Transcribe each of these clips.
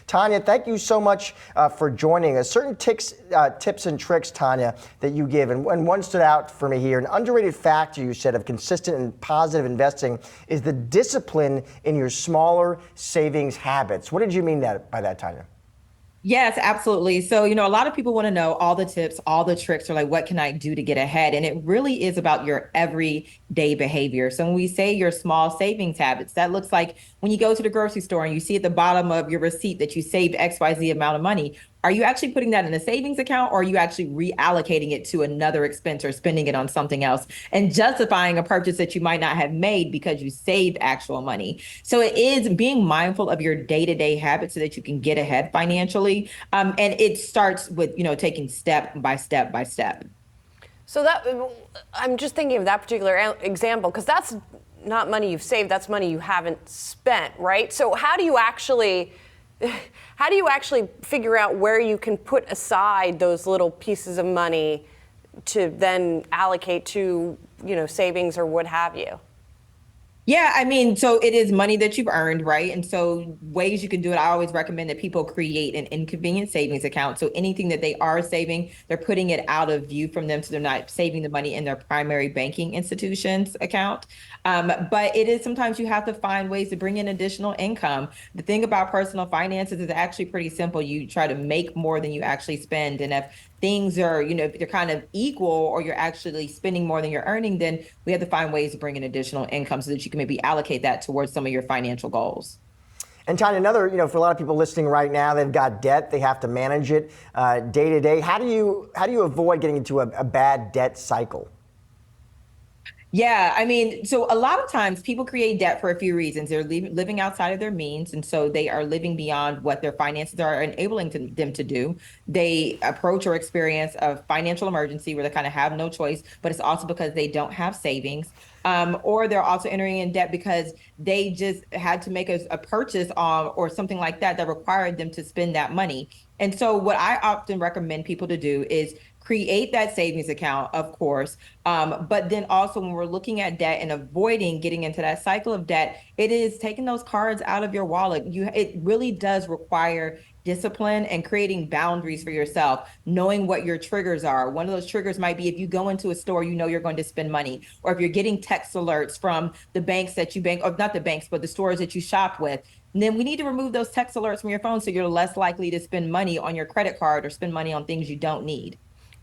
Tonya, thank you so much for joining us. Certain tips and tricks, Tonya, that you give, and one stood out for me here. An underrated factor you said of consistent and positive investing is the discipline in your smaller savings habits. What did you mean by that, Tonya? Yes, absolutely. So, a lot of people want to know all the tips, all the tricks, or like, what can I do to get ahead? And it really is about your everyday behavior. So when we say your small savings habits, that looks like when you go to the grocery store and you see at the bottom of your receipt that you saved XYZ amount of money. Are you actually putting that in a savings account, or are you actually reallocating it to another expense or spending it on something else and justifying a purchase that you might not have made because you saved actual money? So it is being mindful of your day-to-day habits so that you can get ahead financially. And it starts with, taking step by step by step. So I'm just thinking of that particular example, because that's not money you've saved, that's money you haven't spent, right? So how do you actually figure out where you can put aside those little pieces of money to then allocate to, savings or what have you? Yeah, so it is money that you've earned, right? And so ways you can do it, I always recommend that people create an inconvenient savings account. So anything that they are saving, they're putting it out of view from them. So they're not saving the money in their primary banking institution's account. But it is sometimes you have to find ways to bring in additional income. The thing about personal finances is actually pretty simple. You try to make more than you actually spend. And if things are, if they're kind of equal or you're actually spending more than you're earning, then we have to find ways to bring in additional income so that you can maybe allocate that towards some of your financial goals. And Tonya, another, for a lot of people listening right now, they've got debt, they have to manage it day to day. How do you avoid getting into a bad debt cycle? Yeah, so a lot of times people create debt for a few reasons. They're living outside of their means, and so they are living beyond what their finances are enabling them to do. They approach or experience a financial emergency where they kind of have no choice, but it's also because they don't have savings. Or they're also entering in debt because they just had to make a purchase or something like that required them to spend that money. And so what I often recommend people to do is create that savings account, of course. But then also when we're looking at debt and avoiding getting into that cycle of debt, it is taking those cards out of your wallet. It really does require discipline and creating boundaries for yourself, knowing what your triggers are. One of those triggers might be if you go into a store, you're going to spend money, or if you're getting text alerts from the banks that you bank, or not the banks, but the stores that you shop with. And then we need to remove those text alerts from your phone so you're less likely to spend money on your credit card or spend money on things you don't need.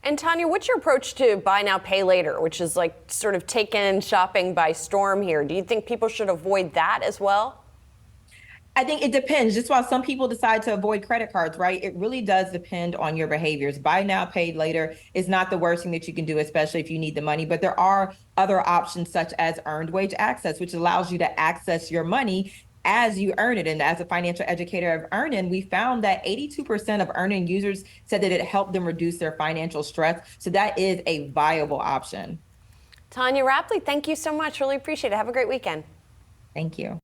And Tonya, what's your approach to buy now, pay later, which is like sort of taken shopping by storm here? Do you think people should avoid that as well? I think it depends. Just while some people decide to avoid credit cards, right? It really does depend on your behaviors. Buy now, pay later is not the worst thing that you can do, especially if you need the money. But there are other options such as earned wage access, which allows you to access your money as you earn it. And as a financial educator of earning, we found that 82% of earning users said that it helped them reduce their financial stress. So that is a viable option. Tonya Rapley, thank you so much. Really appreciate it. Have a great weekend. Thank you.